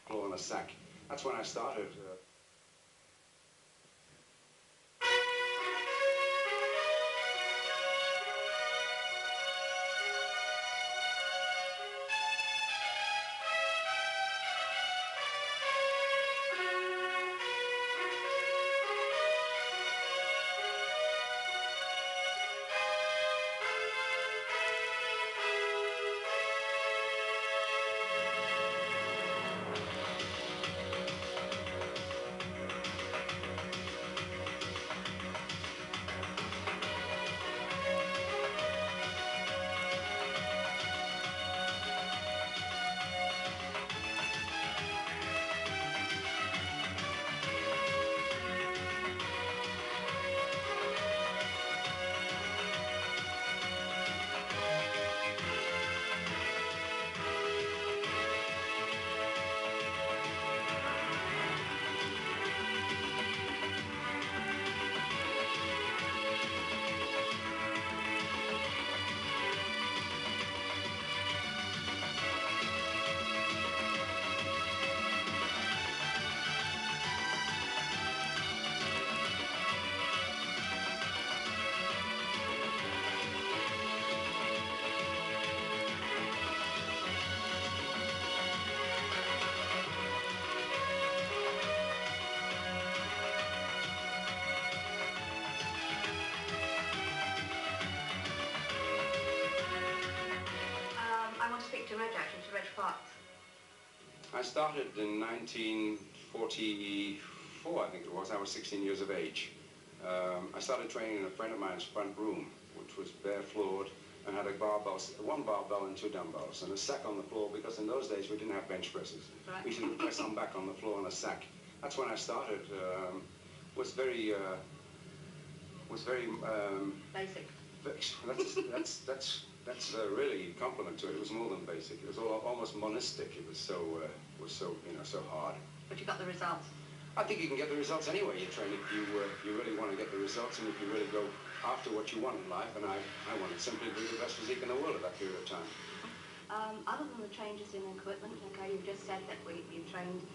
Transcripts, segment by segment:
floor in a sack. That's when I started. I started in 1944, I think it was. I was 16 years of age. I started training in a friend of mine's front room, which was bare floored and had a barbell, one barbell and 2 dumbbells, and a sack on the floor, because in those days we didn't have bench presses. Right. We used to press on back on the floor on a sack. That's when I started. Was very basic. That's really a compliment to it. It was more than basic. It was almost monistic. It was so so hard. But you got the results. I think you can get the results anyway. You train if you really want to get the results, and if you really go after what you want in life. And I wanted simply to be the best physique in the world at that period of time. Other than the changes in equipment, okay, you've just said that you've trained.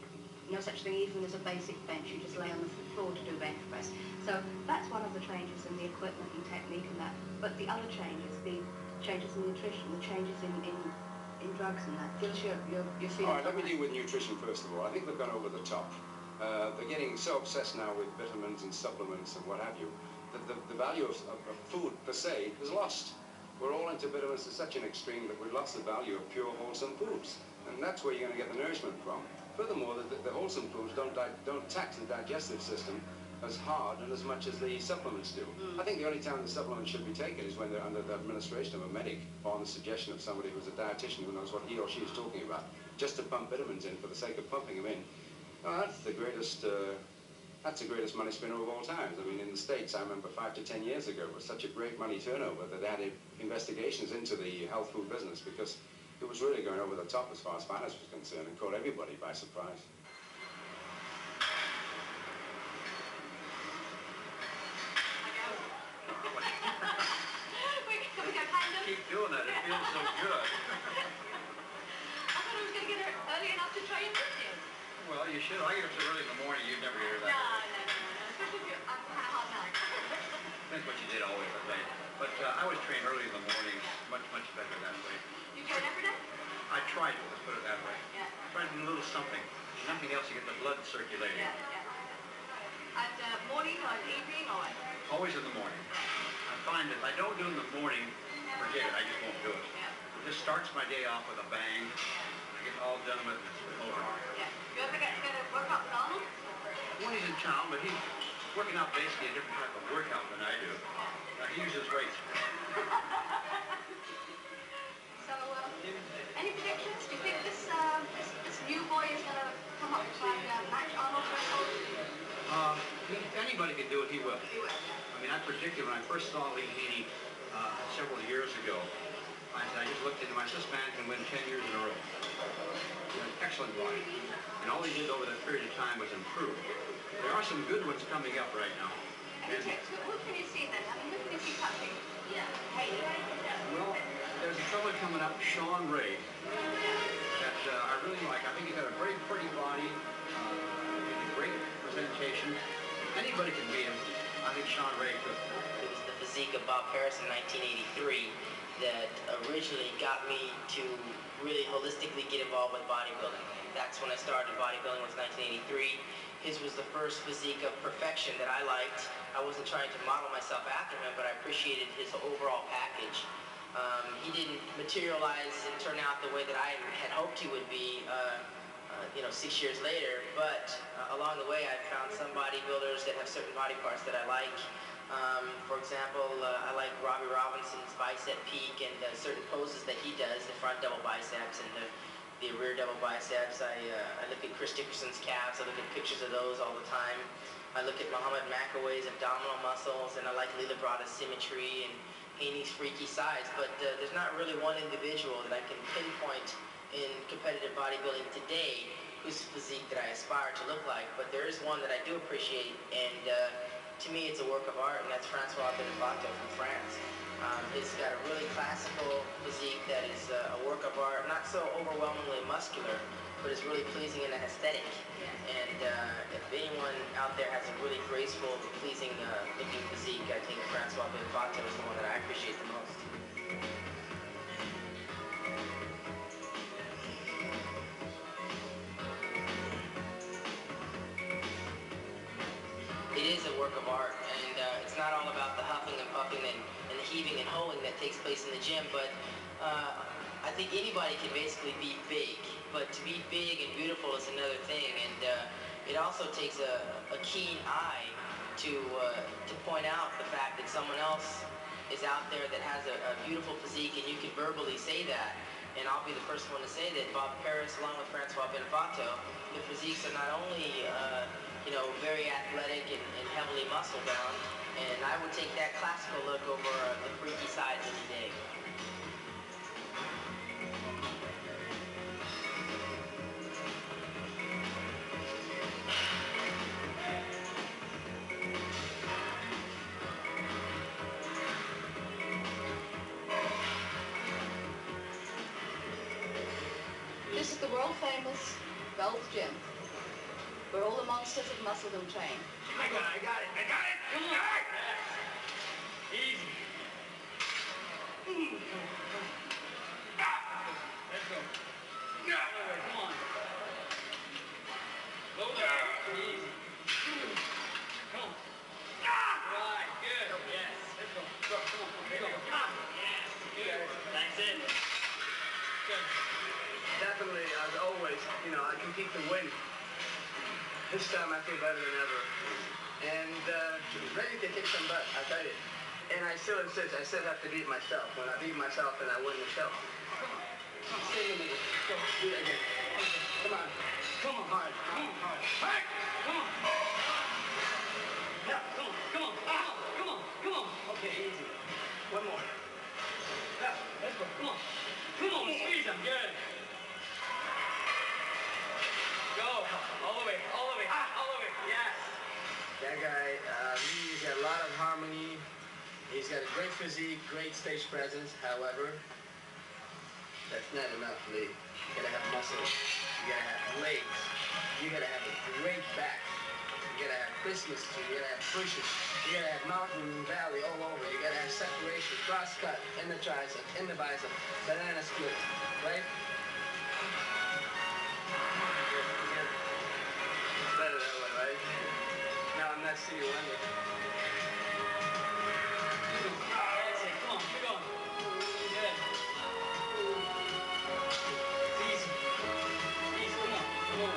No such thing even as a basic bench. You just lay on the floor to do bench press. So that's one of the changes in the equipment and technique and that. But the other changes, the changes in nutrition, the changes in drugs and that. Give us your feelings. All right, let me deal with nutrition first of all. I think they've gone over the top. They're getting so obsessed now with vitamins and supplements and what have you, that the value of food per se is lost. We're all into vitamins to such an extreme that we've lost the value of pure, wholesome foods. And that's where you're going to get the nourishment from. Furthermore, the wholesome foods don't tax the digestive system as hard and as much as the supplements do. I think the only time the supplements should be taken is when they're under the administration of a medic or on the suggestion of somebody who's a dietitian who knows what he or she is talking about, just to pump vitamins in for the sake of pumping them in. That's the greatest money spinner of all times. I mean, in the States, I remember 5 to 10 years ago, it was such a great money turnover that they had investigations into the health food business, because it was really going over the top as far as finance was concerned and caught everybody by surprise. Keep doing that, it feels so good. I thought I was going to get her early enough to train with you. Well, you should. I get up so early in the morning, you'd never hear that. No. Especially if you're up at hard night. Depends what you did always, I think. But I always train early in the morning, much better that way. You train every day? I try to, let's put it that way. Yeah. Try to do a little something. Nothing else to get the blood circulating. Yeah. At morning or evening or what? Always in the morning. I find if I don't do it in the morning, forget it, I just won't do it. Yeah. It just starts my day off with a bang. I get all done with it, it's over. Yeah. You ever get to work out with Arnold? Well, he's in town, but he's working out basically a different type of workout than I do. He uses weights. So, any predictions? Do you think this new boy is going to come up and match Arnold's record? Anybody can do it, he will. He will, yeah. I mean, I predicted when I first saw Lee Haney several years ago, I just looked at him, I said, this man can win 10 years in a row. He's an excellent body. And all he did over that period of time was improve. There are some good ones coming up right now. Any tips? Who can you see then? I mean, who can you see touching? Yeah. Well, there's a fellow coming up, Sean Ray, that I really like. I think he's got a very pretty body. anybody can beat him. I think Sean Ray could. It was the physique of Bob Paris in 1983 that originally got me to really holistically get involved with bodybuilding. That's when I started bodybuilding, was 1983. His was the first physique of perfection that I liked. I wasn't trying to model myself after him, but I appreciated his overall package. He didn't materialize and turn out the way that I had hoped he would be, 6 years later, but along the way I found some bodybuilders that have certain body parts that I like. For example, I like Robbie Robinson's bicep peak and certain poses that he does, the front double biceps and the rear double biceps. I look at Chris Dickerson's calves. I look at pictures of those all the time. I look at Muhammad McAway's abdominal muscles, and I like Lila Brada's symmetry and Haney's freaky size. But there's not really one individual that I can pinpoint in competitive bodybuilding today whose physique that I aspire to look like. But there is one that I do appreciate, and to me it's a work of art, and that's Francois Benefato from France. He's got a really classical physique that is a work of art, not so overwhelmingly muscular, but is really pleasing in an aesthetic. And if anyone out there has a really graceful, pleasing looking physique, I think Francois Benefato is the one that I appreciate the most. It is a work of art, and it's not all about the huffing and puffing and the heaving and hoeing that takes place in the gym, but I think anybody can basically be big, but to be big and beautiful is another thing, and it also takes a keen eye to point out the fact that someone else is out there that has a beautiful physique, and you can verbally say that. And I'll be the first one to say that Bob Paris, along with Francois Benefato, the physiques are not only very athletic and heavily muscle bound, and I would take that classical look over the freaky sides any day. This is the world-famous Gold's Gym, where all the monsters of muscledom train. I got it! Come on! Easy. Let's go. Come on. Low down. Easy. Come on. Right, good. Yes. Let's go. Come on. Let's go. Yes. Good. That's it. Good. Definitely, as always, I compete to win. This time I feel better than ever. And ready to kick some butt, I tell you. And I still insist, I still have to beat myself. When I beat myself, then I win the show. Come on. Stay in the middle. Go. Do it again. Come on. Come on. Hard. Hey! Come on. Yeah, come on. Come on. Okay, easy. One more. Yeah, let's go. Come on. Squeeze them. Good. Go. All the way. Yes. That guy, he's got a lot of harmony. He's got a great physique, great stage presence. However, that's not enough, Lee. You gotta have muscles. You gotta have legs. You gotta have a great back. You gotta have Christmas tree. You gotta have pushes. You gotta have mountain and valley all over. You gotta have separation, cross cut in the tricep, in the bicep, banana split, right? It's better that way, right? Now I'm not Stevie Wonder. That's it. Come on. Keep going. Good. It's easy. Come on.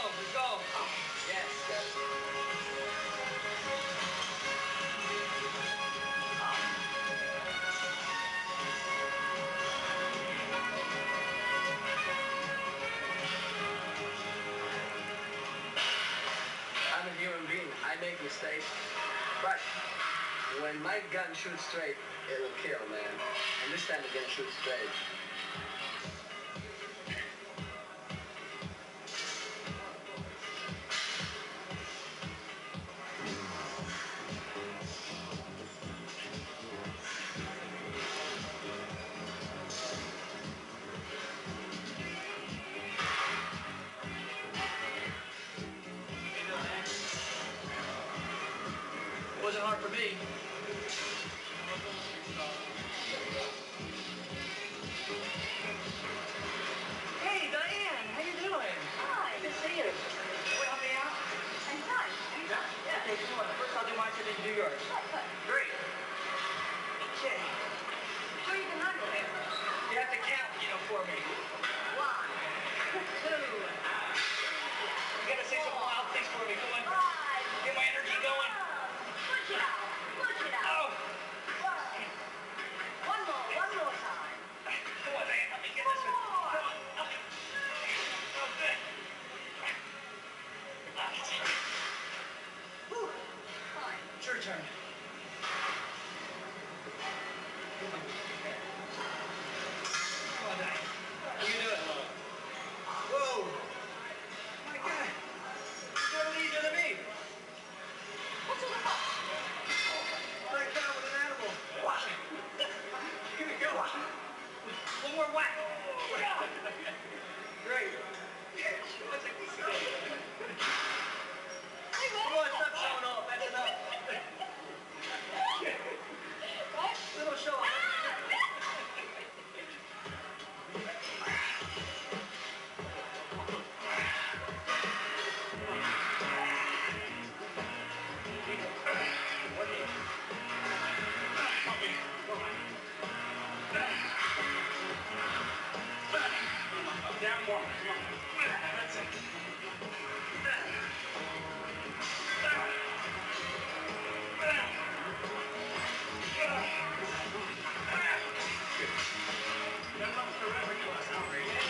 Let's go. Yes, yes. I'm a human being. I make mistakes. But when my gun shoots straight, it'll kill, man. And this time it's gonna shoot straight. for me. 1, 2, You gotta say some wild things for me. Come on. 5. Get my energy going. Push it out. Push it out. Oh. One more time. Come on, man. Let me get this one. Come on. Oh, good. Whew. Fine. It's your turn. Come on, Danny. You can do it. Whoa. My God. You're doing it easier than me. What's all the fuss? Right down with an animal. Here we go. One more whack. Great. That's a piece of cake. Come on, stop showing off. That's enough. Little show off. Down more. That's it. That looks terrific to us, outrageous.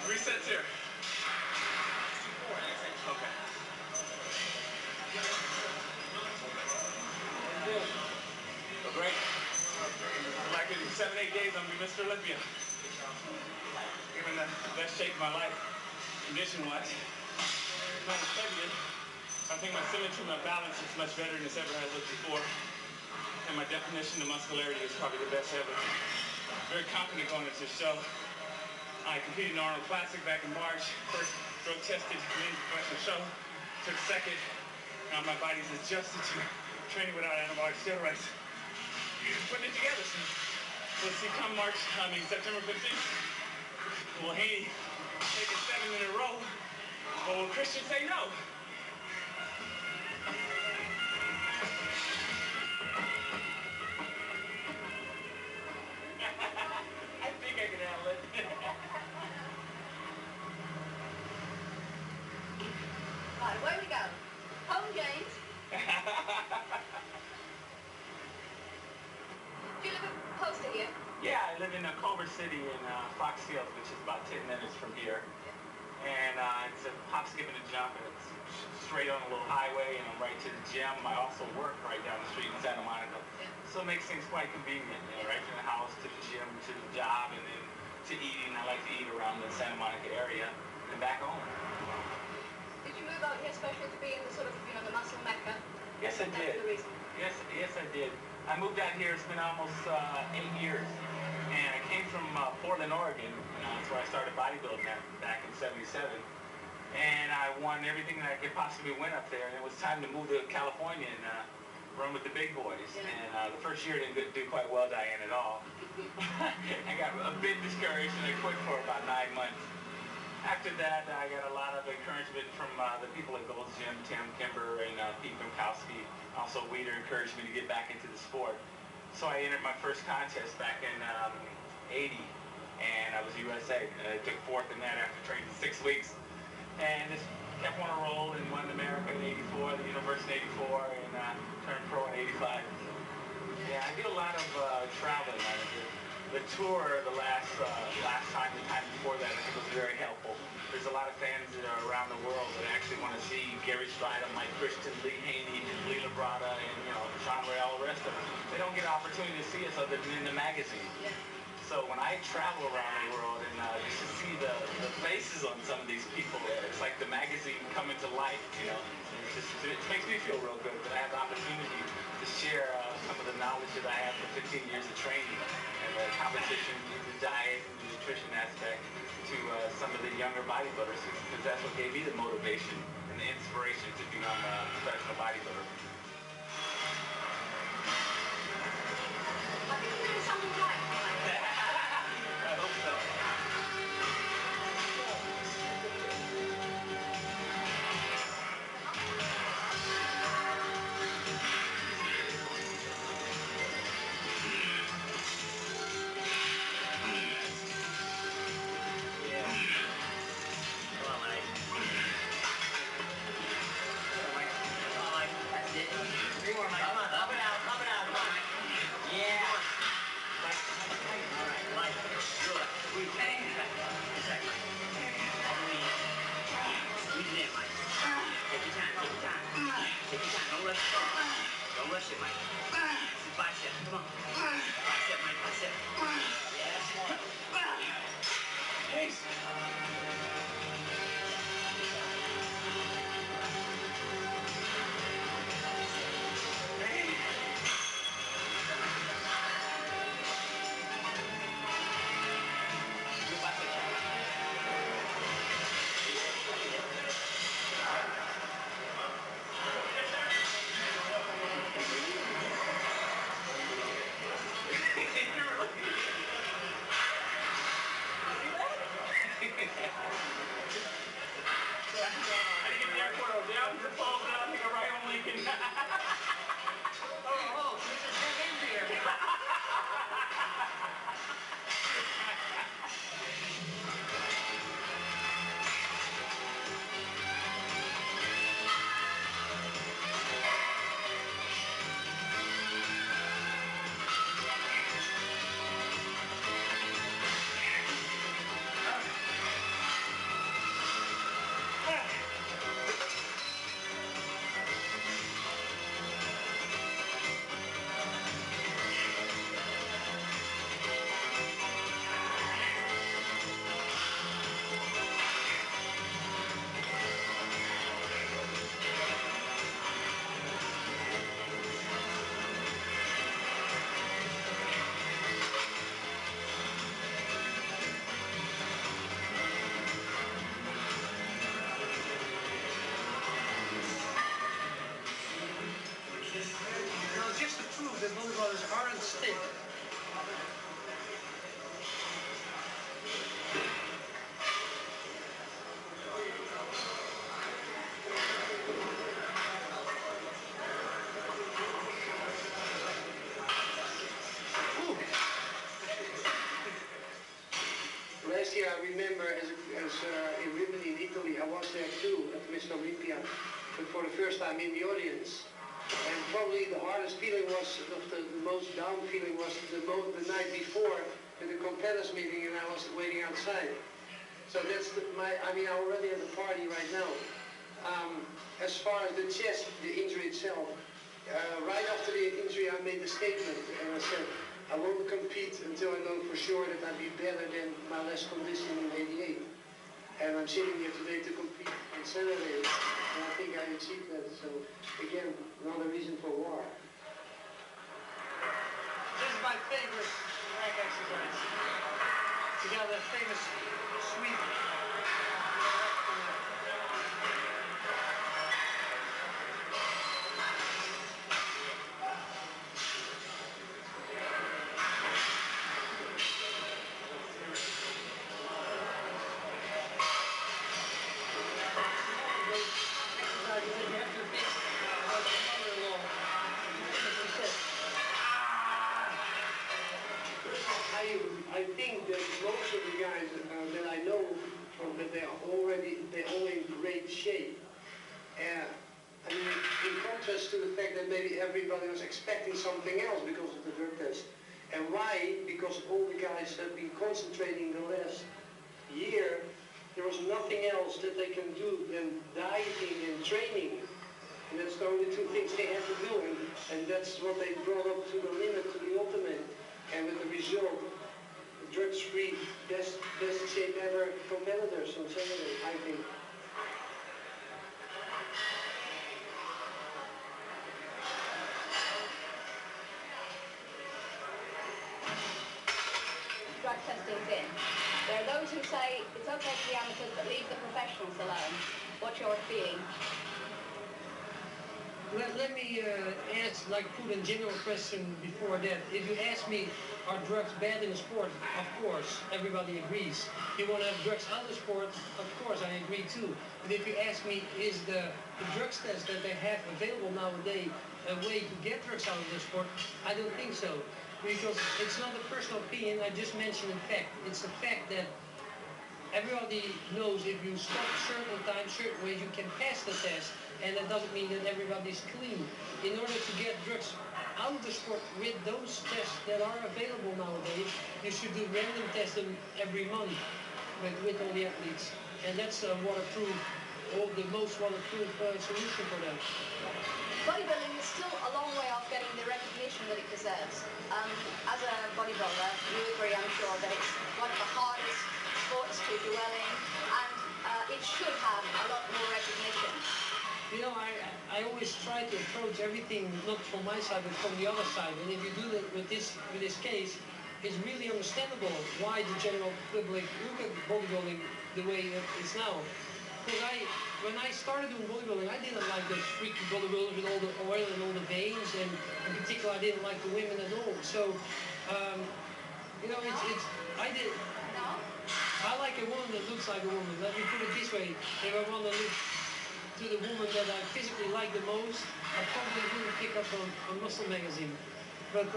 Resets here. Okay. So great. Like in 7-8 days, I'm gonna be Mr. Olympia. I'm in the best shape of my life, condition-wise. Not heavier. I think my symmetry, my balance is much better than it's ever has looked before. And my definition of muscularity is probably the best ever. Very confident going into the show. I competed in Arnold Classic back in March. First drug-tested men's professional show. Took second. Now my body's adjusted to training without antibiotic steroids. Putting it together. So we'll see come September 15th. Will Haney take it 7 in a row? Or will Christian say no? I think I can handle it. Right, away we go. Home games. Do you live close to here? Yeah, I live in Culver City in Fox Hills, which is about 10 minutes from here. And it's a hop, skip, and a jump, and it's straight on a little highway, and I'm right to the gym. I also work right down the street in Santa Monica. Yeah. So it makes things quite convenient, you know, right from the house to the gym to the job, and then to eating. I like to eat around the Santa Monica area and back home. Did you move out here especially to be in the sort of, the muscle mecca? Yes, I That's did. the reason. Yes, I did. I moved out here, it's been almost 8 years. And I came from Portland, Oregon. That's where I started bodybuilding back in '77. And I won everything that I could possibly win up there. And it was time to move to California and run with the big boys. Yeah. And the first year didn't do quite well, Diane, at all. I got a bit discouraged and I quit for about 9 months. After that, I got a lot of encouragement from the people at Gold's Gym, Tim Kimber and Pete Domkowski. Also, Weeder encouraged me to get back into the sport. So I entered my first contest back in '80, and I was USA. I took 4th in that after training 6 weeks. And just kept on a roll and won America in '84, the University in '84, and turned pro in '85. Yeah, I do a lot of traveling. The tour, the last time, the time before that, I think was very helpful. There's a lot of fans that are around the world that actually want to see Gary Strida, Mike Christian, Lee Haney, Lee Labrada, and Sean Ray, all the rest of them. They don't get an opportunity to see us other than in the magazine. Yeah. So when I travel around the world and just to see the faces on some of these people, it's like the magazine coming to life, It makes me feel real good that I have the opportunity to share some of the knowledge that I have from 15 years of training and the competition, the diet, and the nutrition aspect to some of the younger bodybuilders, because that's what gave me the motivation and the inspiration to become a professional bodybuilder. I think I'm doing something right. I hope so. Don't rush it, Mike. Bicep, come on. Bicep, Mike, bicep. Yeah, that's smart. Peace. Just to prove that bodybuilders aren't stiff. Last year, I remember in Rimini in Italy, I was there too at Mr. Olympia, but for the first time in the audience. And probably the hardest feeling was, the most down feeling was the night before at the competitors meeting, and I was waiting outside. So that's I'm already at the party right now. As far as the chest, the injury itself, right after the injury I made a statement and I said, I won't compete until I know for sure that I'll be better than my last condition in '88. And I'm sitting here today to compete on Saturday, and I think I achieved that. So again, another reason for war. my favorite rack exercise. You got that famous sweep. I think that most of the guys that I know that they're all in great shape. I mean, in contrast to the fact that maybe everybody was expecting something else because of the drug test. And why? Because all the guys have been concentrating the last year. There was nothing else that they can do than dieting and training. And that's the only two things they had to do. And that's what they brought up to the limit, to the ultimate. And with the result, drugs-free, best shape ever competitors on Saturday, I think. Drug testing's in. There are those who say it's okay for the amateurs, but leave the professionals alone. What's your feeling? Let me put a general question before that. If you ask me, are drugs bad in the sport? Of course, everybody agrees. You want to have drugs out of the sport? Of course, I agree too. But if you ask me, is the drugs test that they have available nowadays a way to get drugs out of the sport? I don't think so. Because it's not a personal opinion, I just mentioned a fact. It's a fact that everybody knows if you stop certain times, certain ways, you can pass the test. And that doesn't mean that everybody's clean. In order to get drugs out of the sport with those tests that are available nowadays, you should do random testing every month with all the athletes. And that's a waterproof, or the most waterproof solution for them. Bodybuilding is still a long way off getting the recognition that it deserves. As a bodybuilder, you agree, I'm sure, that it's one of the hardest sports to do well in, and it should have a lot more recognition. You know, I always try to approach everything not from my side but from the other side. And if you do that with this case, it's really understandable why the general public look at bodybuilding the way it is now. Because when I started doing bodybuilding, I didn't like those freaky bodybuilders with all the oil and all the veins, and in particular, I didn't like the women at all. So, you know, I like a woman that looks like a woman. Let me put it this way: if I want to look to the woman that I physically like the most, I probably wouldn't pick up on Muscle magazine. But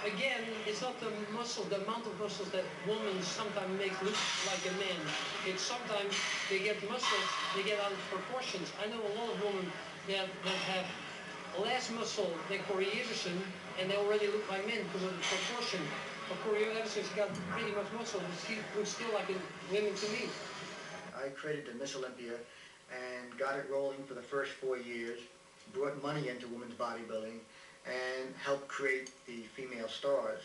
again, it's not the muscle, the amount of muscles that women sometimes make look like a man. It's sometimes they get muscles, they get out of proportions. I know a lot of women that have less muscle than Corey Everson, and they already look like men because of the proportion. But Corey Everson's got pretty much muscle, but she looks still like a woman to me. I created the Miss Olympia and got it rolling for the first 4 years, brought money into women's bodybuilding, and helped create the female stars.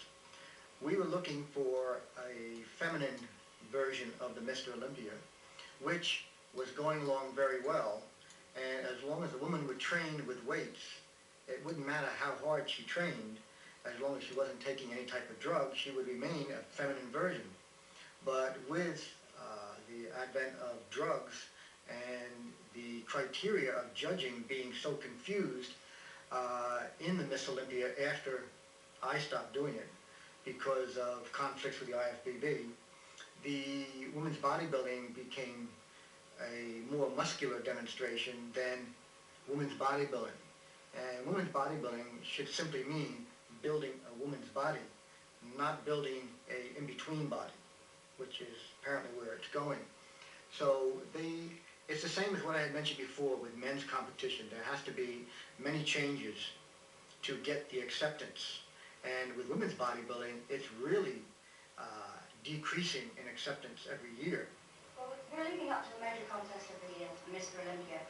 We were looking for a feminine version of the Mr. Olympia, which was going along very well, and as long as the woman would train with weights, it wouldn't matter how hard she trained, as long as she wasn't taking any type of drug, she would remain a feminine version. But with the advent of drugs and the criteria of judging being so confused in the Miss Olympia after I stopped doing it because of conflicts with the IFBB, the women's bodybuilding became a more muscular demonstration than women's bodybuilding. And women's bodybuilding should simply mean building a woman's body, not building a in-between body, which is apparently where it's going. So it's the same as what I had mentioned before with men's competition. There has to be many changes to get the acceptance. And with women's bodybuilding, it's really decreasing in acceptance every year. Well, we're leading up to the major contest of the year, Mr. Olympia.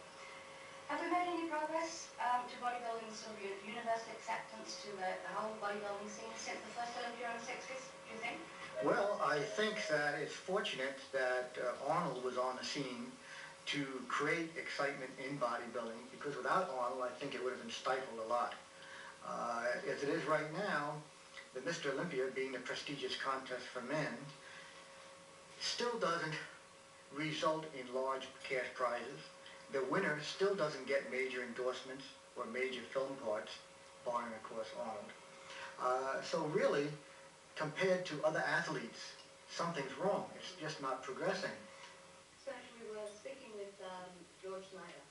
Have we made any progress to bodybuilding sort of universal acceptance to the whole bodybuilding scene since the first Olympia in the 60s, do you think? Well, I think that it's fortunate that Arnold was on the scene to create excitement in bodybuilding, because without Arnold, I think it would have been stifled a lot. As as it is right now, the Mr. Olympia, being a prestigious contest for men, still doesn't result in large cash prizes. The winner still doesn't get major endorsements or major film parts, barring, of course, Arnold. So really, compared to other athletes, something's wrong. It's just not progressing. So actually we were speaking with George Snyder,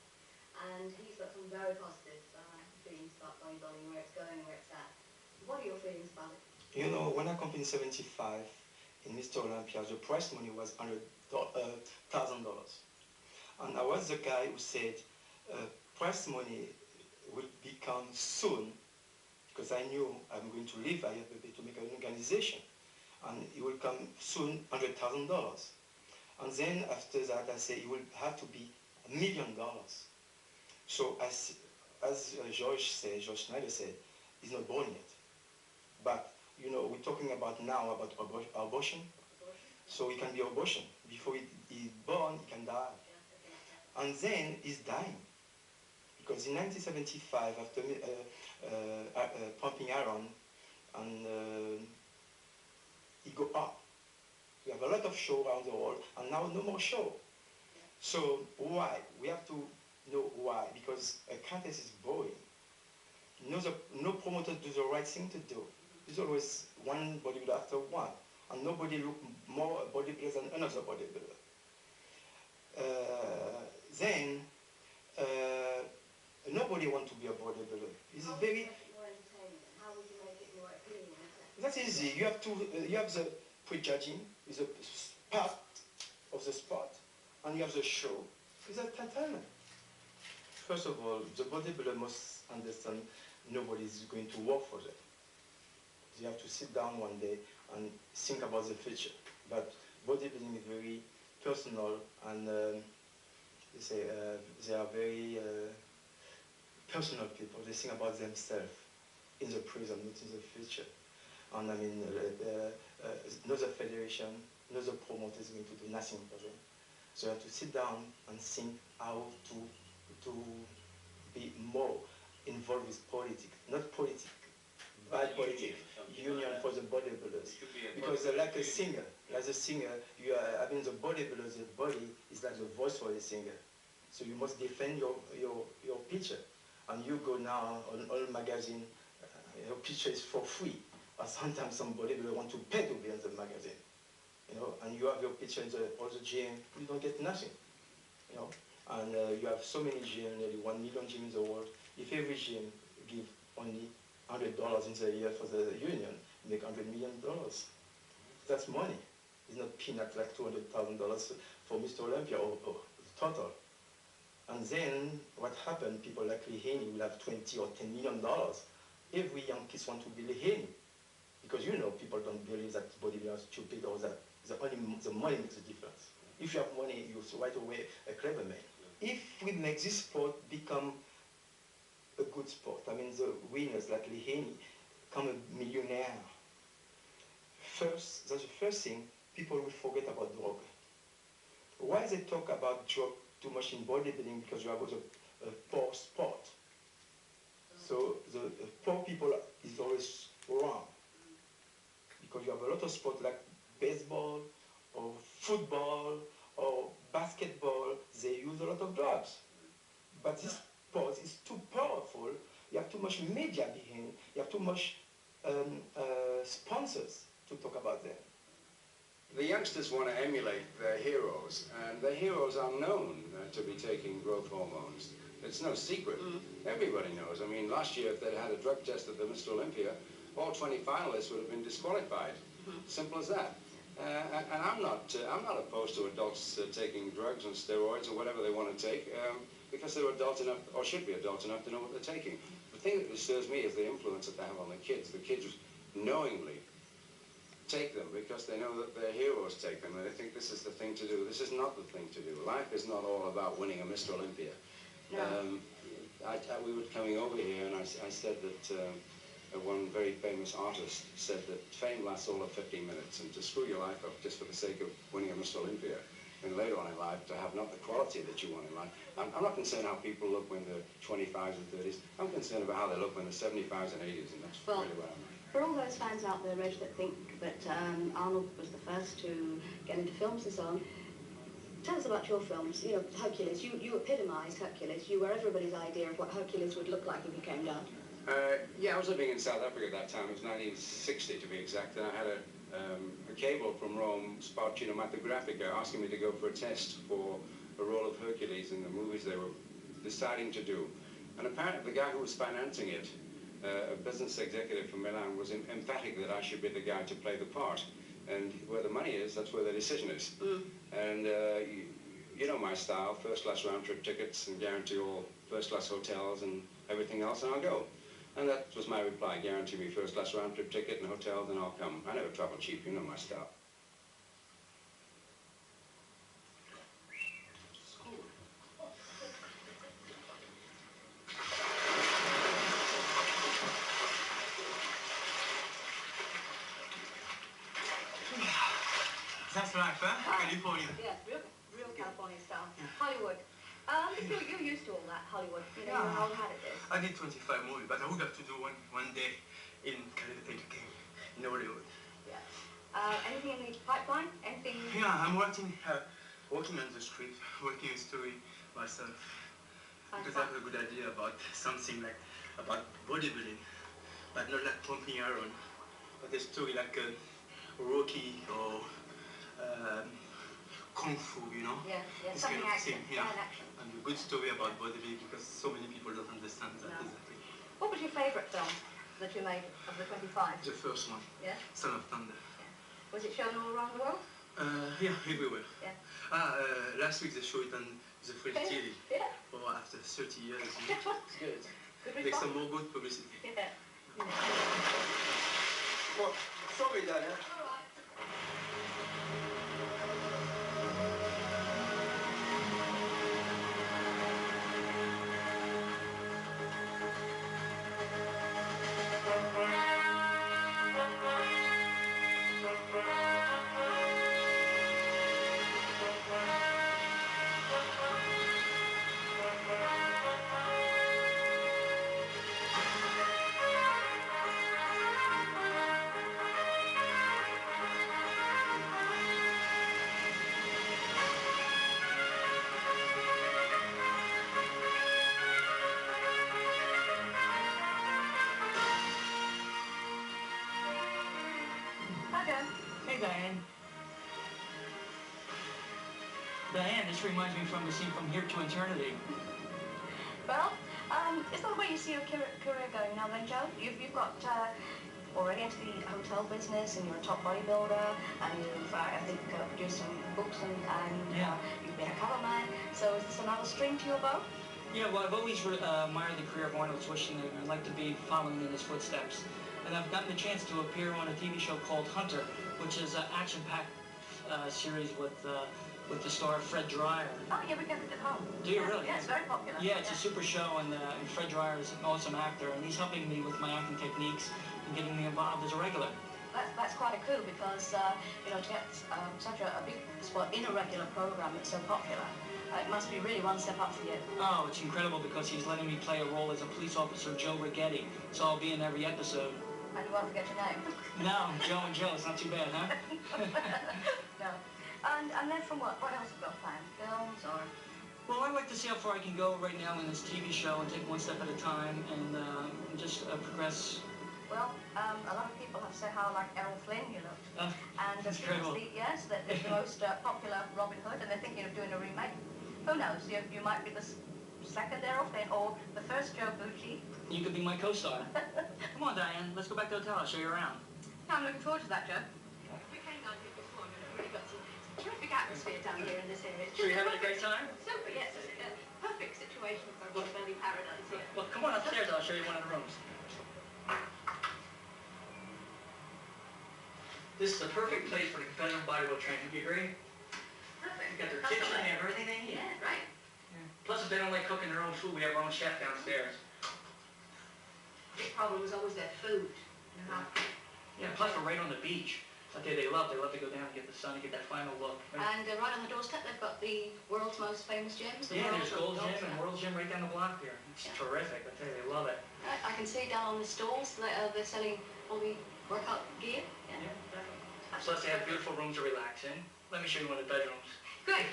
and he's got some very positive feelings about bodybuilding, where it's going, where it's at. What are your feelings about it? You know, when I competed in 75 in Mr. Olympia, the prize money was $100,000. And I was the guy who said, prize money will become soon, because I knew I'm going to leave IFBB to make an organization, and it will come soon, $100,000. And then after that, I said it will have to be $1 million. So as George Snyder said, he's not born yet. But you know, we're talking about now about abortion. So it can be abortion. Before he's born, he can die. And then he's dying. Because in 1975, after pumping iron, and he go up. We have a lot of show around the world, and now no more show. So why? We have to know why. Because a contest is boring. No promoter does the right thing to do. There's always one bodybuilder after one, and nobody look more bodybuilder than another bodybuilder. Then nobody wants to be a bodybuilder. It's How very. would you make it more entertaining? How would you make it more appealing? That's easy. You have the prejudging, is a part of the sport, and you have the show. It's entertainment. First of all, the bodybuilder must understand nobody is going to work for them. You have to sit down one day and think about the future. But bodybuilding is very personal, and they are very personal people. They think about themselves in the present, not in the future. And I mean, another federation, another promoter is going to do nothing for them. So you have to sit down and think how to be more involved with politics, not politics, bad politics, union for the bodybuilders. Because they're like a singer. As a singer, I mean, the bodybuilder's body is like the voice for the singer. So you must defend your picture. And you go now on all magazine, your picture is for free. Or sometimes some bodybuilder want to pay to be on the magazine. You know, and you have your picture in all the gym, you don't get nothing. You know, and you have so many gyms, nearly 1 million gyms in the world. If every gym give only $100 in the year for the union, you make $100 million. That's money. It's not peanut like $200,000 for Mr. Olympia or total. And then what happened? People like Lee Haney will have $20 or $10 million. Every young kid wants to be Lee Haney. Because you know, people don't believe that bodybuilders are stupid or that the money makes a difference. If you have money, you're right away a clever man. If we make this sport become a good sport, I mean the winners like Lee Haney become a millionaire. First, that's the first thing, people will forget about drug. Why they talk about drug too much in bodybuilding? Because you have a poor sport. So the poor people is always wrong. Because you have a lot of sports like baseball or football or basketball, they use a lot of drugs. But this sport is too powerful, you have too much media behind, you have too much sponsors to talk about them. The youngsters want to emulate their heroes, and their heroes are known to be taking growth hormones. It's no secret. Everybody knows. I mean, last year, if they'd had a drug test at the Mr. Olympia, all 20 finalists would have been disqualified. Simple as that. And I'm not opposed to adults taking drugs and steroids or whatever they want to take, because they're adult enough, or should be adult enough, to know what they're taking. The thing that disturbs me is the influence that they have on the kids. The kids knowingly take them because they know that their heroes take them, and they think this is the thing to do. This is not the thing to do. Life is not all about winning a Mr. Olympia. No. We were coming over here, and I said that one very famous artist said that fame lasts all of 15 minutes, and to screw your life up just for the sake of winning a Mr. Olympia and later on in life to have not the quality that you want in life. I'm not concerned how people look when they're 25s and 30s. I'm concerned about how they look when they're 75s and 80s, and that's really what I mean. For all those fans out there, Reg, that think that Arnold was the first to get into films and so on, tell us about your films. You know, Hercules, you epitomised Hercules. You were everybody's idea of what Hercules would look like if he came down. Yeah, I was living in South Africa at that time. It was 1960 to be exact, and I had a cable from Rome, Sport Cinematographica, asking me to go for a test for a role of Hercules in the movies they were deciding to do. And apparently the guy who was financing it, a business executive from Milan, was emphatic that I should be the guy to play the part. And where the money is, that's where the decision is. And you know my style, first-class round-trip tickets and guarantee all first-class hotels and everything else, and I'll go. And that was my reply: guarantee me first-class round-trip ticket and hotels, and I'll come. I never travel cheap, you know my style. That's life, huh? California. Yeah, real California style. Yeah. Hollywood. You're used to all that Hollywood. You know, how hard it is. I did 25 movies, but I would have to do one day in Hollywood. Yeah. Anything in the pipeline? Anything? Yeah, I'm working on the script, working a story myself. Because I have a good idea about something like about bodybuilding, but not like pumping iron, but a story like Rocky or Kung Fu, you know? Yeah, This something kind of action. thing, yeah. Action. And a good story about bodybuilding, because so many people don't understand that exactly. What was your favourite film that you made of the 25? The first one, Yeah? Son of Thunder. Yeah. Was it shown all around the world? Yeah, everywhere. Yeah. Last week they showed it on the French TV. Yeah. For after 30 years. You know? It's good. Good Make response. some more good publicity. Yeah. Well, sorry, Daniel. Hey, Diane. Diane, this reminds me from the scene From Here to Eternity. Well, is that the way you see your career going now then, Joe? You've got already into the hotel business, and you're a top bodybuilder, and you've, I think, produced some books, and you've been a cover man. So is this another string to your bow? Yeah, well, I've always admired the career of Arnold Schwarzenegger. I'd like to be following in his footsteps. And I've gotten the chance to appear on a TV show called Hunter, which is an action-packed series with the star Fred Dryer. Oh, yeah, we get it at home. Do you really? Yeah, it's very popular. Yeah, it's a super show, and Fred Dryer is an awesome actor, and he's helping me with my acting techniques and getting me involved as a regular. That's quite a coup, because, you know, to get such a big spot in a regular program that's so popular, it must be really one step up for you. Oh, it's incredible, because he's letting me play a role as a police officer, Joe Rigetti, so I'll be in every episode. And you won't forget your name. No, Joe and Joe, it's not too bad, huh? No. And then from what else have you got planned? Films or? Well, I'd like to see how far I can go right now in this TV show and take one step at a time and just progress. Well, a lot of people have said how like Errol Flynn you look. And that's incredible. Yes, that is the most popular Robin Hood, and they're thinking of doing a remake. Who knows? You might be the second Errol Flynn or the first Joe Bucci. You could be my co-star. Come on, Diane, let's go back to the hotel. I'll show you around. I'm looking forward to that, Joe. We came down here before, and we've really got some terrific atmosphere down here in this area. So you having a great time? Super, yes. It's a perfect situation for a bodybuilding paradise here. Well, come on upstairs. I'll show you one of the rooms. This is the perfect place for the competitive bodybuilding training. Do you agree? Perfect. You got their kitchen, they have everything they need. Yeah, right. Plus, if they don't like cooking their own food, we have our own chef downstairs. The big problem was always their food. You know? Yeah, plus we're right on the beach. Okay, they love to go down and get the sun and get that final look. And right on the doorstep, they've got the world's most famous gyms. Yeah, there's Gold's Gym and World's Gym right down the block here. It's terrific. I tell you, they love it. I can see down on the stalls that they're selling all the workout gear. Yeah, definitely. Plus, they have beautiful rooms to relax in. Let me show you one of the bedrooms. Great.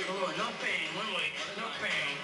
Oh, no pain. 1 week. No pain.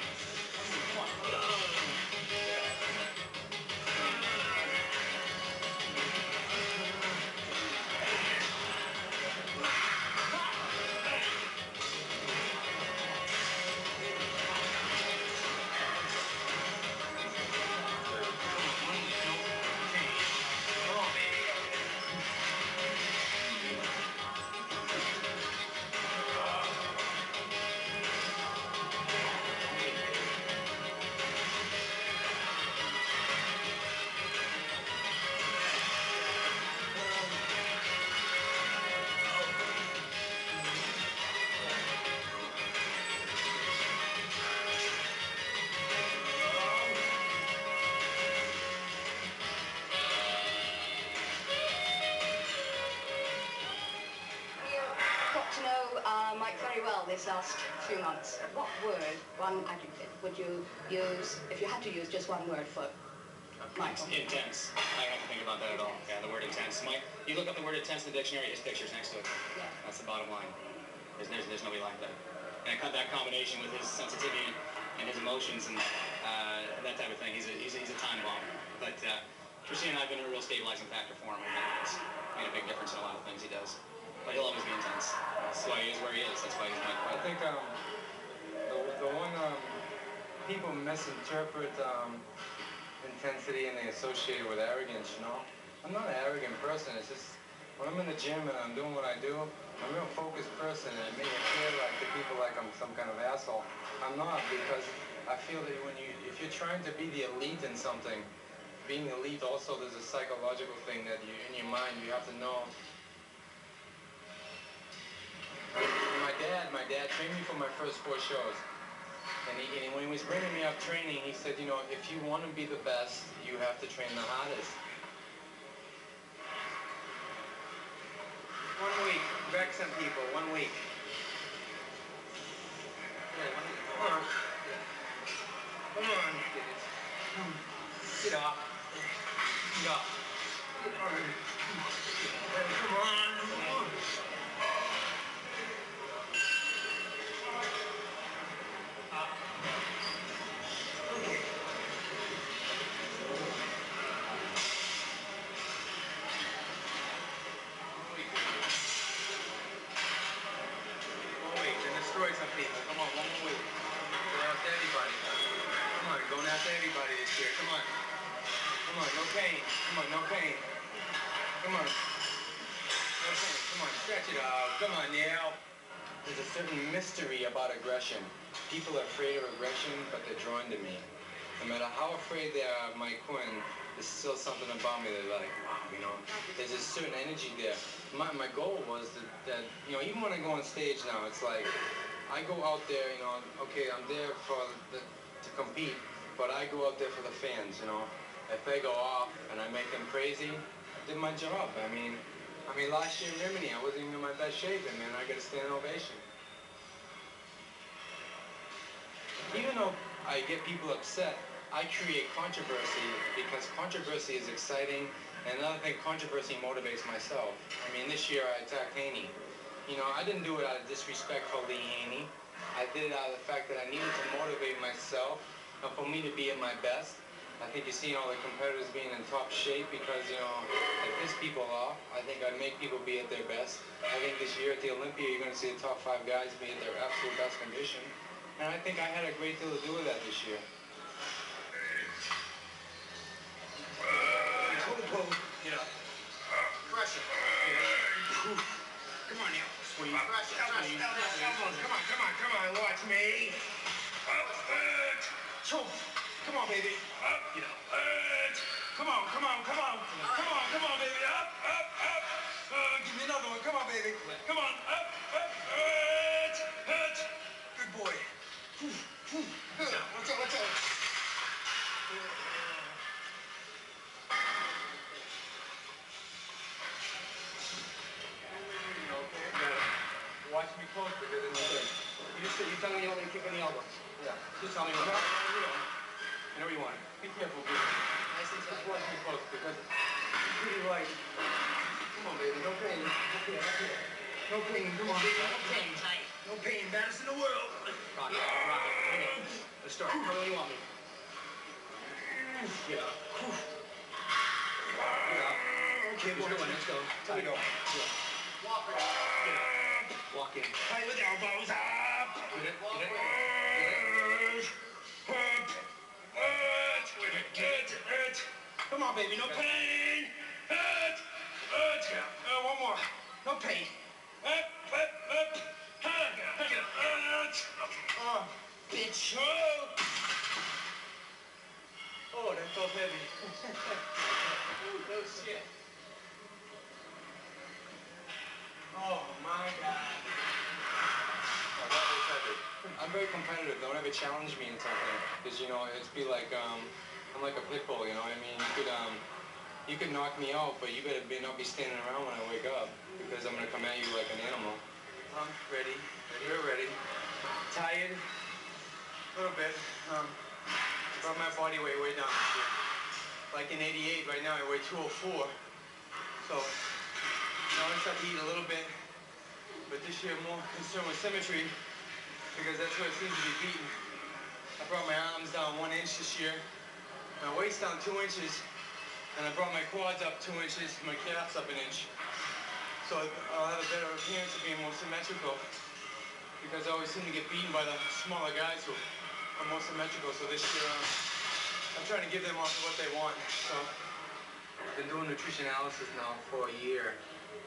Mike very well this last few months. What word, one adjective, would you use if you had to use just one word for Michael? Intense. I don't have to think about that at all. Yeah, the word intense. Mike, you look up the word intense in the dictionary, his picture's next to it. Yeah. That's the bottom line. There's nobody like that. And that combination with his sensitivity and his emotions and that type of thing, he's a time bomb. But Christine and I have been a real stabilizing factor for him, and it's made a big difference in a lot of things he does. But he'll always be intense. That's why he is where he is. That's why he's Mike. I think the one people misinterpret intensity and they associate it with arrogance, you know? I'm not an arrogant person. It's just when I'm in the gym and I'm doing what I do, I'm a real focused person, and it may appear like to people like I'm some kind of asshole. I'm not, because I feel that if you're trying to be the elite in something, being elite also, there's a psychological thing that you, in your mind, you have to know. My dad trained me for my first 4 shows. And when he was bringing me up training, he said, you know, if you want to be the best, you have to train the hardest. 1 week, wreck some people, 1 week. Come on. Come on. Get up. Get up. Come on. Destroy some people. Come on, 1 more week. Go after everybody. Come on, going after everybody this year. Come on. Come on, no pain. Come on, no pain. Come on. No pain. Come on, stretch it out. Come on, Neil. There's a certain mystery about aggression. People are afraid of aggression, but they're drawn to me. No matter how afraid they are of Mike Quinn, there's still something about me that's like, wow, you know. There's a certain energy there. My goal was that, you know, even when I go on stage now, it's like, I go out there, you know, okay, I'm there to compete, but I go out there for the fans, you know. If they go off and I make them crazy, I did my job. I mean, last year in Rimini, I wasn't even in my best shape, and man, I got a standing ovation. Even though I get people upset, I create controversy because controversy is exciting, and another thing, controversy motivates myself. I mean, this year I attacked Haney. You know, I didn't do it out of disrespect for Lee Haney. I did it out of the fact that I needed to motivate myself and for me to be at my best. I think you're seeing all the competitors being in top shape because, you know, I piss people off. I think I make people be at their best. I think this year at the Olympia, you're going to see the top 5 guys be at their absolute best condition. And I think I had a great deal to do with that this year. Get up. Crush it. Come on, Neil. Squeeze. Crush it. Elbows. Come on. Watch me. Choke. Come on, baby. Up. Get up. Come on, baby. Up. Give me another one. Come on, baby. Come on. Up. Good boy. Watch out. a kick in the elbow. Yeah. Just tell me whenever you want. Whenever you want. Be careful, baby. Nice and Just tight. watch me close because it's pretty right. Come on, baby. No pain. Up here, up here. No pain. Come on. No pain. Tight. No pain. Baddest in the world. Rock it. Rock it. Hang on. Let's start. Tell me when you want me. Get up. Get up. Okay, let's go in. Let's go. Here we go. Walk it. Get up. Walk in. Tight with elbows up. Get it. Get it. Come on, baby, no pain. One more. No pain. Bitch. Oh, that felt heavy. No shit. Oh, my God. Oh, that was heavy. I'm very competitive. Don't ever challenge me in something. Because, you know, it's be like, I'm like a pit bull, you know what I mean? You could knock me out, but you better not be standing around when I wake up. Because I'm going to come at you like an animal. I'm ready. You're ready. Tired. A little bit. Brought my body weight way down this year. Like in '88, right now I weigh 204. So, now I start to eat a little bit. But this year more concerned with symmetry because that's where it seems to be beaten. I brought my arms down 1 inch this year. My waist down 2 inches. And I brought my quads up 2 inches, my calves up 1 inch. So I'll have a better appearance of being more symmetrical. Because I always seem to get beaten by the smaller guys who are more symmetrical. So this year, I'm trying to give them also what they want. So I've been doing nutrition analysis now for a year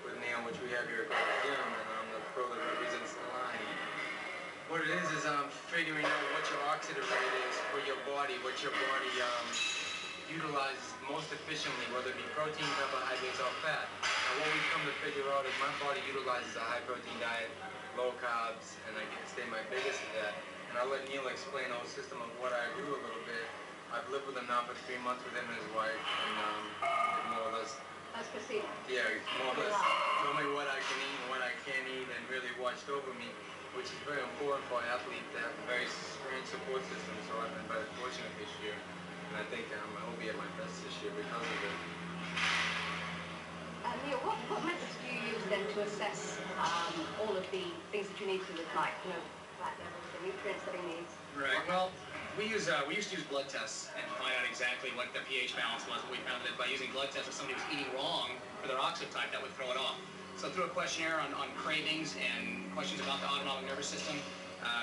with Neil, which we have here at the gym, and I'm the pro that represents the line. What it is I'm figuring out what your oxidative rate is for your body, what your body utilizes most efficiently, whether it be protein, carbohydrates, or fat. Now what we've come to figure out is my body utilizes a high protein diet, low carbs, and I can stay my biggest at that. And I'll let Neil explain the whole system of what I do a little bit. I've lived with him now for 3 months with him and his wife, and more or less. That's proceeding. Yeah, more or less told me what I can eat and what I can't eat, and really watched over me, which is very important for an athlete to have a very strange support system. So I've been very fortunate this year. And I think I will be at my best this year because of it. Neil, what methods do you use then to assess all of the things that you need to look like? You know, fat levels, the nutrients that he needs. Right. Well, we used to use blood tests and find out exactly what the pH balance was. But we found that by using blood tests, if somebody was eating wrong for their oxidative type, that would throw it off. So through a questionnaire on cravings and questions about the autonomic nervous system,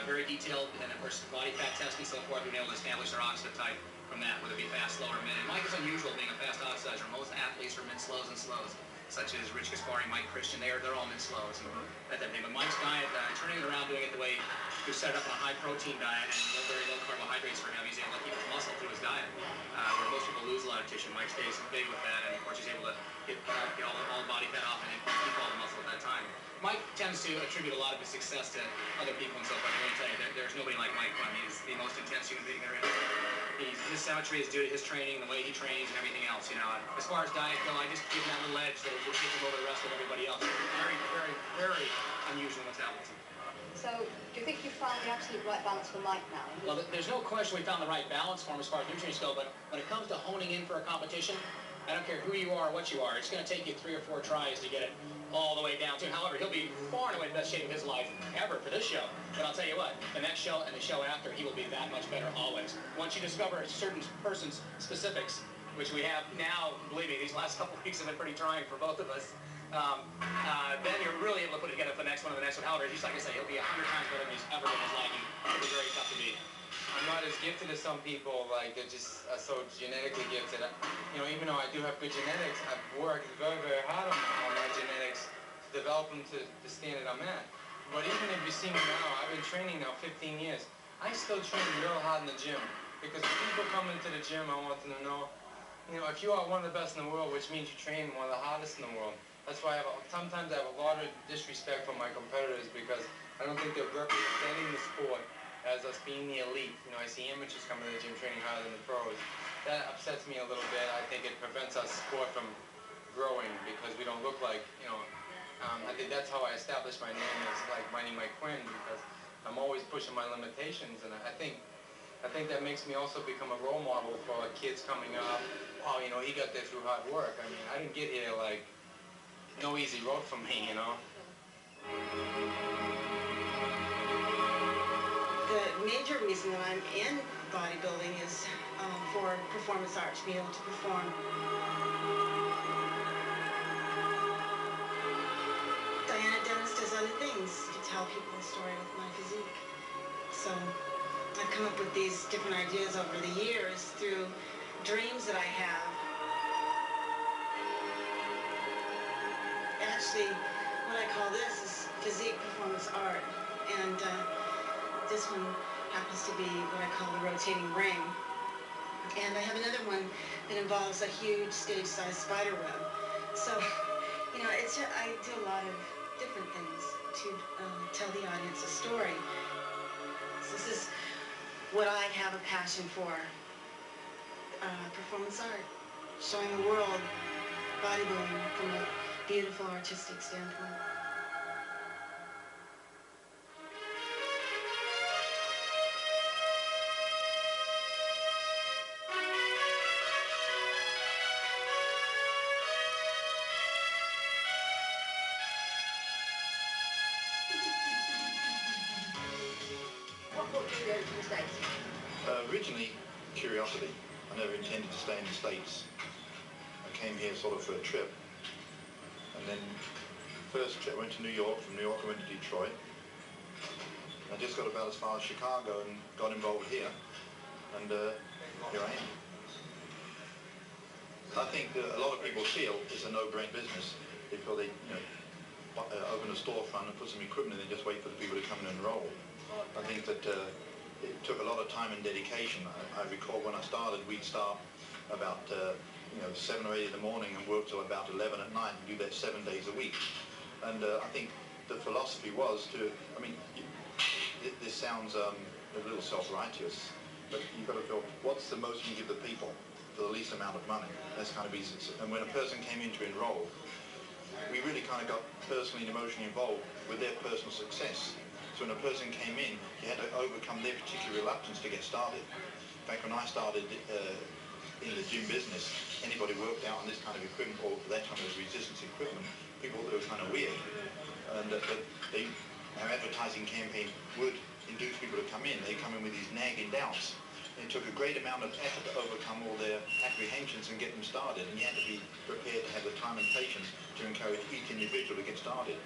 very detailed, and of course body fat test and so forth, we've been able to establish their oxidative type from that, whether it be fast, slow, or mid. And Mike is unusual being a fast oxidizer. Most athletes are mid-slows and slows, such as Rich Gaspari, Mike Christian. They're all mid-slows and that type of thing. But Mike's diet, turning it around, doing it the way he set it up on a high-protein diet and very low carbohydrates for him, he's able to keep his muscle through his diet. Where most people lose a lot of tissue, Mike stays big with that, and of course he's able to get all the body fat off and keep all the muscle at that time. Mike tends to attribute a lot of his success to other people and so forth. I'm going to tell you, there's nobody like Mike. I mean, he's the most intense human being there is. His symmetry is due to his training, the way he trains, and everything else, you know. And as far as diet go, I just give him that little edge that will take him over the rest of everybody else. Very, very, very unusual what's happened. So, do you think you found the absolute right balance for Mike now? Well, there's no question we found the right balance for him as far as nutrients go, but when it comes to honing in for a competition, I don't care who you are or what you are, it's going to take you 3 or 4 tries to get it all the way down to. However, he'll be far and away the best shape of his life ever for this show. But I'll tell you what, the next show and the show after, he will be that much better always. Once you discover a certain person's specifics, which we have now, believe me, these last couple of weeks have been pretty trying for both of us, then you're really able to put it together for the next one and the next one. However, just like I say, he'll be 100 times better than he's ever been in his life. It'll be very tough to beat. I'm not as gifted as some people, like they're just so genetically gifted. You know, even though I do have good genetics, I've worked very, very hard on my genetics to develop them to the standard I'm at. But even if you see me now, I've been training now 15 years. I still train real hard in the gym because when people come into the gym, I want them to know, you know, if you are one of the best in the world, which means you train one of the hardest in the world. That's why sometimes I have a lot of disrespect for my competitors because I don't think they're representing the sport as us being the elite. You know, I see amateurs coming to the gym training harder than the pros. That upsets me a little bit. I think it prevents our sport from growing because we don't look like, you know, I think that's how I established my name as like Mighty Mike Quinn because I'm always pushing my limitations, and I think that makes me also become a role model for kids coming up. Oh, you know, he got there through hard work. I mean, I didn't get here like no easy road for me, you know. The major reason that I'm in bodybuilding is for performance arts, being able to perform. Diana Dennis does other things to tell people a story with my physique. So I've come up with these different ideas over the years through dreams that I have. Actually, what I call this is physique performance art. And this one happens to be what I call the rotating ring. And I have another one that involves a huge stage-sized spider web. So, you know, I do a lot of different things to tell the audience a story. So this is what I have a passion for, performance art, showing the world bodybuilding from a beautiful artistic standpoint. What brought you to the States? Originally, curiosity. I never intended to stay in the States. I came here sort of for a trip. And then first I went to New York. From New York I went to Detroit. I just got about as far as Chicago and got involved here. And here I am. I think that a lot of people feel it's a no-brain business. They feel they, you know, open a storefront and put some equipment in and just wait for the people to come and enroll. I think that it took a lot of time and dedication. I recall when I started, we'd start about 7 or 8 in the morning and work till about 11 at night and do that 7 days a week. And I think the philosophy was to, I mean, this sounds a little self-righteous, but you've got to feel, what's the most you can give the people for the least amount of money? That's kind of easy. And when a person came in to enroll, we really kind of got personally and emotionally involved with their personal success. So when a person came in, you had to overcome their particular reluctance to get started. In fact, when I started in the gym business, anybody worked out on this kind of equipment, or at that time it was resistance equipment, people thought they were kind of weird. And our advertising campaign would induce people to come in. They come in with these nagging doubts. It took a great amount of effort to overcome all their apprehensions and get them started, and you had to be prepared to have the time and patience to encourage each individual to get started.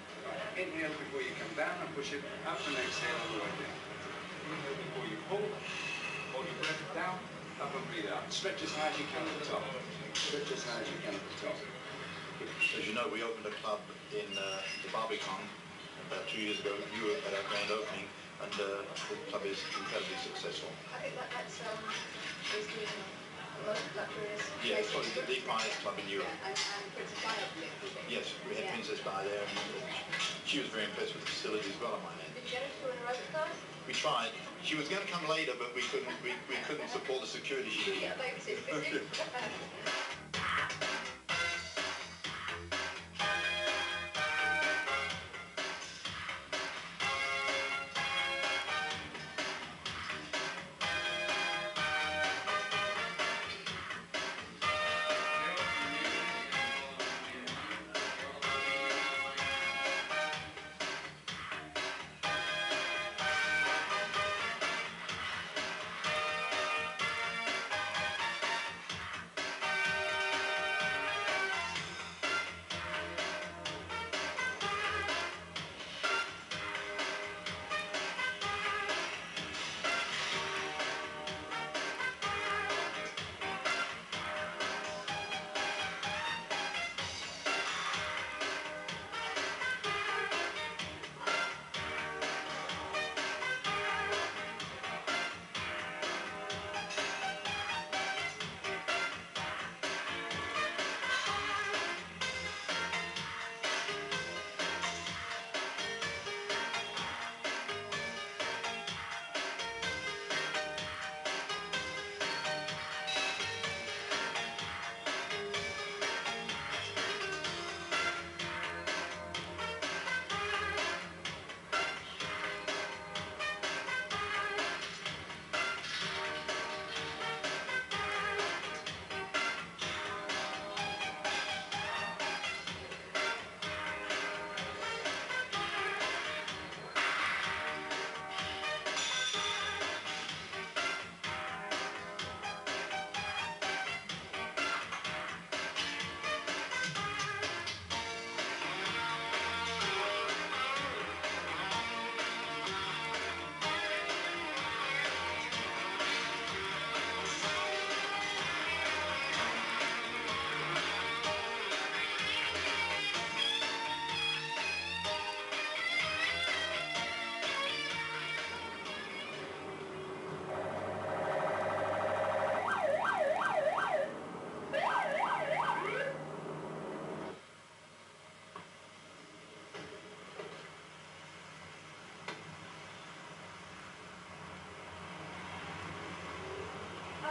Inhale before you come down and push it up, and exhale all the way down. Inhale before you pull, hold your breath down, up and breathe out. Stretch as high as you can at the top. Stretch as high as you can at the top. As you know, we opened a club in the Barbican about 2 years ago. You were at our grand opening, and the club is incredibly successful. I think that's is the most luxurious. Yeah, it's probably the finest club in Europe. Yeah, and Princess Di opened it. Yes, we had Princess Di there, and she was very impressed with the facilities as well, I might add. Did you get her to do an aerobic class? We tried. She was going to come later, but we couldn't support the security she Yeah, needed. babysit.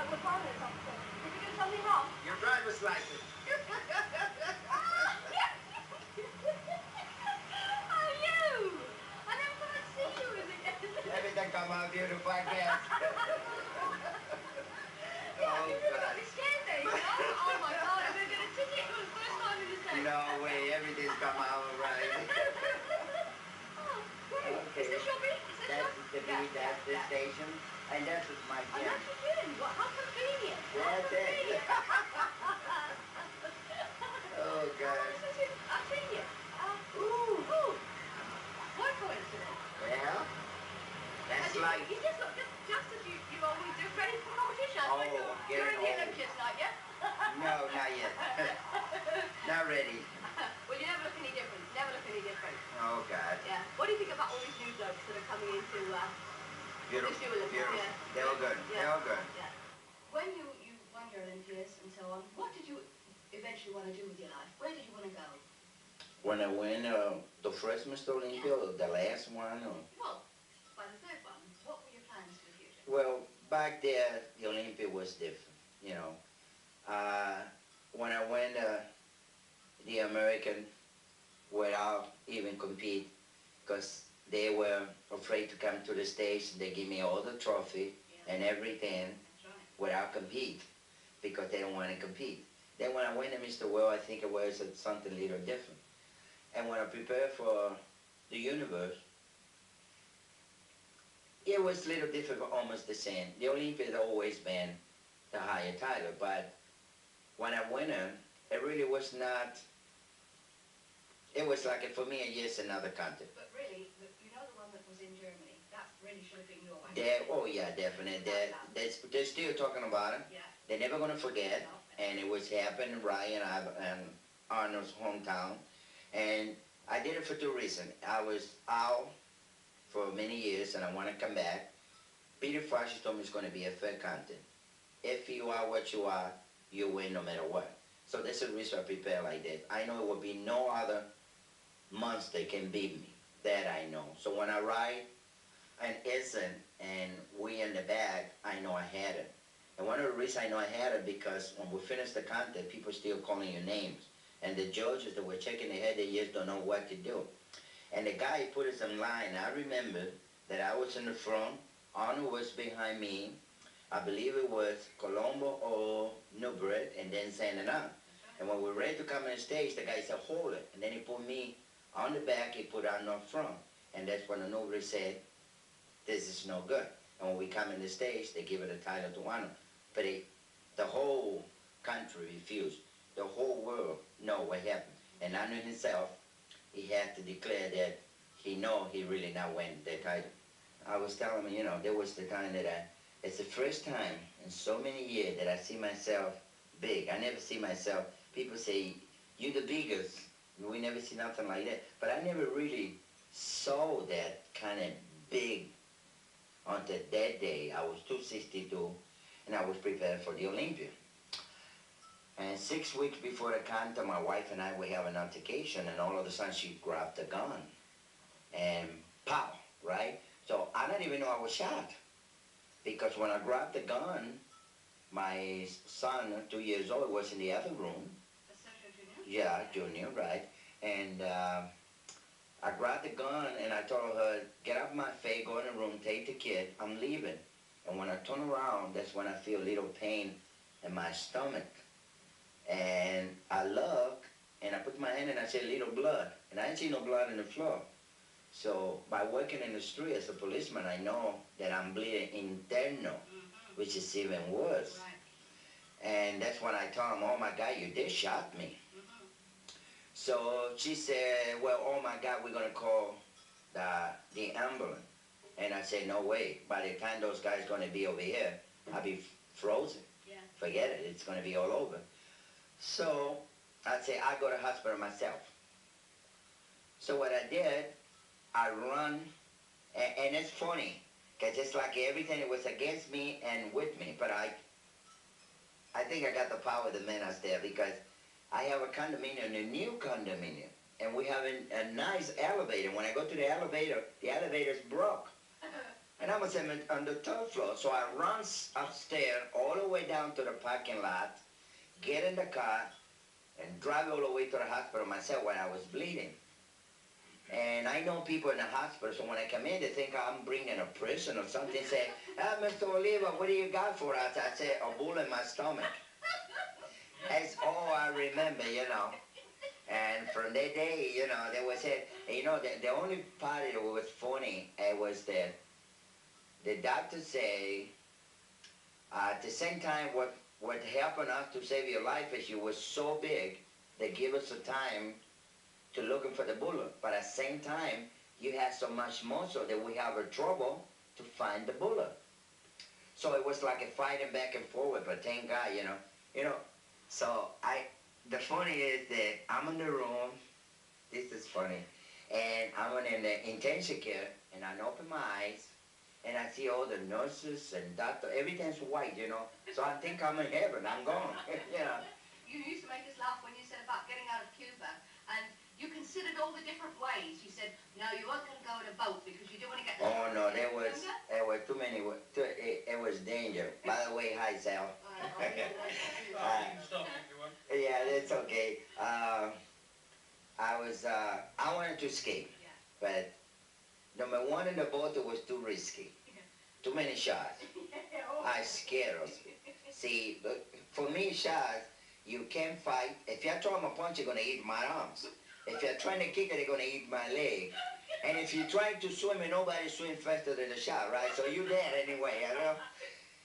was a police officer. Did you do something wrong? Your driver's license. Oh, you! I never thought I'd see you again. Everything come out beautiful, I guess. Yeah, you really got me scared there, you know? Oh my God, I'm going to get a ticket for the first time in the States. No way, everything's come out all right. Oh, great. Okay. Is this your beat? Is this That's your... the beat, that's the station, and that's my Oh, gym. that's your gym. What? How convenient. That's it. Oh, God. I've seen you. Ooh. What coincidence. Well, that's And like... You just look just as you always do, ready for competition. Oh, You're in getting the old. Olympics, not yet? No, not yet. Not ready. Well, you never look any different. Never look any different. Oh, God. Yeah. What do you think about all these new blokes that are coming into Beautiful. this new Olympics? Beautiful. Yeah. They're all good. Yeah. They're all good. Yeah. When you won your Olympias and so on, what did you eventually want to do with your life? Where did you want to go? When I win the first Mr. Olympia, or the last one, or... Well, by the third one, what were your plans for the future? Well, back there, the Olympia was different, you know. When I went the American, without even compete, because they were afraid to come to the States, they give me all the trophy and everything without compete, because they don't want to compete. Then when I went to Mr. World, I think it was something a little different. And when I prepared for the universe, it was a little different, but almost the same. The Olympia has always been the higher title, but when I went in, it really was not, it was like, for me, yes, another country. But really, you know the one that was in Germany? That really should have been your one. Oh yeah, definitely. They're still talking about it. Yeah. They're never going to forget. And it was happening right in Arnold's hometown. And I did it for two reasons. I was out for many years and I want to come back. Peter Fasci told me it's going to be a fair contest. If you are what you are, you win no matter what. So that's the reason I prepare like that. I know it will be no other monster can beat me. That I know. So when I ride an Essen and we in the bag, I know I had it. And one of the reasons I know I had it because when we finished the contest, people still calling your names. And the judges that were checking their head, they just don't know what to do. And the guy put us in line. I remember that I was in the front, Arnold was behind me. I believe it was Colombo or Newbred, and then sending up. And when we were ready to come on the stage, the guy said, hold it. And then he put me on the back, he put Arnold front. And that's when the Newbred said, this is no good. And when we come in the stage, they give it a title to Arnold. But the whole country refused. The whole world know what happened. And Arnold himself, he had to declare that he know he really not win the title. I was telling him, you know, there was the time that it's the first time in so many years that I see myself big. I never see myself, people say, you the biggest. We never see nothing like that. But I never really saw that kind of big until that day. I was 262 and I was prepared for the Olympia. And 6 weeks before the contest, my wife and I were having an altercation, and all of a sudden she grabbed the gun. And pow, right? So I didn't even know I was shot. Because when I grabbed the gun, my son, 2 years old, was in the other room. Yeah, Junior, right. And I grabbed the gun and I told her, get up my face, go in the room, take the kid, I'm leaving. And when I turn around, that's when I feel a little pain in my stomach. And I look, and I put my hand and I see a little blood. And I didn't see no blood on the floor. So by working in the street as a policeman, I know that I'm bleeding internal, which is even worse. Right. And that's when I told him, oh my God, you did shot me. So she said, well, oh my God, we're going to call the ambulance. And I said, no way. By the time those guys are going to be over here, I'll be frozen. Yeah. Forget it. It's going to be all over. So I said, I go to hospital myself. So what I did, I run, and it's funny, because it's like everything that was against me and with me. But I think I got the power of the men out there, because I have a condominium, a new condominium, and we have a nice elevator. When I go to the elevator's broke. and I was on the third floor. So I run upstairs all the way down to the parking lot, get in the car, and drive all the way to the hospital myself when I was bleeding. And I know people in the hospital, so when I come in, they think I'm bringing a person or something. Say, Mr. Oliva, what do you got for us? I say, a bull in my stomach. That's all I remember, you know. And from that day, you know, they was said, you know, the only part that was funny was that the doctor say, at the same time, what happened us to save your life is you were so big, they give us a time to looking for the bullet. But at the same time, you had so much muscle that we have a trouble to find the bullet. So it was like a fighting back and forward, but thank God, you know. So the funny is that I'm in the room, this is funny, and I'm in the intensive care, and I open my eyes, and I see all the nurses and doctors, everything's white, you know. So I think I'm in heaven, I'm gone, you know. You used to make us laugh when you said about getting out of Cuba, and you considered all the different ways. You said, no, you weren't going to go in a boat because you didn't want to get... Oh, no, there were too many, it was danger. By the way, hi, Sal. Yeah, that's okay. I wanted to escape, but number one in the boat, it was too risky. Too many shots. I scared us. See, for me, shots, you can't fight. If you throw them a punch, you're going to eat my arms. If you're trying to kick it, they're going to eat my leg. And if you're trying to swim, and nobody swims faster than the shot, right? So you're dead anyway, you know?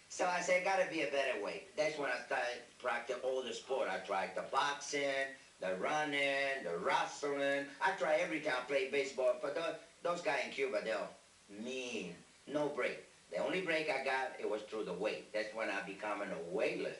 So I said, gotta be a better way. That's when I started practicing all the sport. I tried the boxing, the running, the wrestling. I tried every time I played baseball. But those guys in Cuba, they're mean. No break. The only break I got, it was through the weight. That's when I became a weightlifter.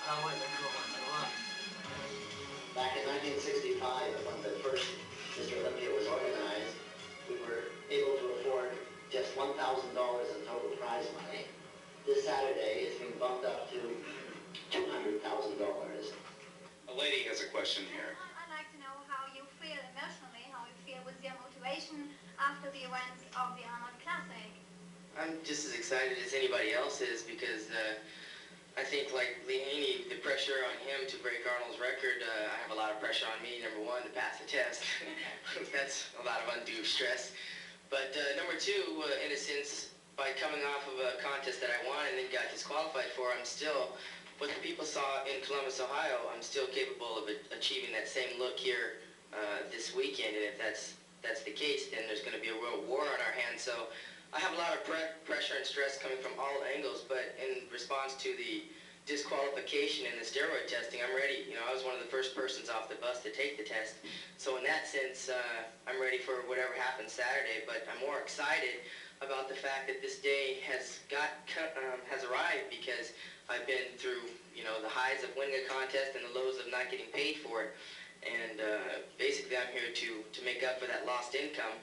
Back in 1965, when the first Mr. Olympia was organized, we were able to afford just $1,000 in total prize money. This Saturday, it's been bumped up to $200,000. A lady has a question here. I'd like to know how you feel emotionally, how you feel with your motivation after the events of the Arnold Classic. I'm just as excited as anybody else is because I think, like Lee Haney, the pressure on him to break Arnold's record, I have a lot of pressure on me, number one, to pass the test. That's a lot of undue stress. But number two, in a sense, by coming off of a contest that I won and then got disqualified for, I'm still, what the people saw in Columbus, Ohio, I'm still capable of achieving that same look here this weekend. And if that's the case, then there's going to be a real war on our hands. So I have a lot of pressure and stress coming from all angles, but in response to the disqualification and the steroid testing, I'm ready. You know, I was one of the first persons off the bus to take the test. So in that sense, I'm ready for whatever happens Saturday, but I'm more excited about the fact that this day has arrived because I've been through, you know, the highs of winning a contest and the lows of not getting paid for it. And basically I'm here to make up for that lost income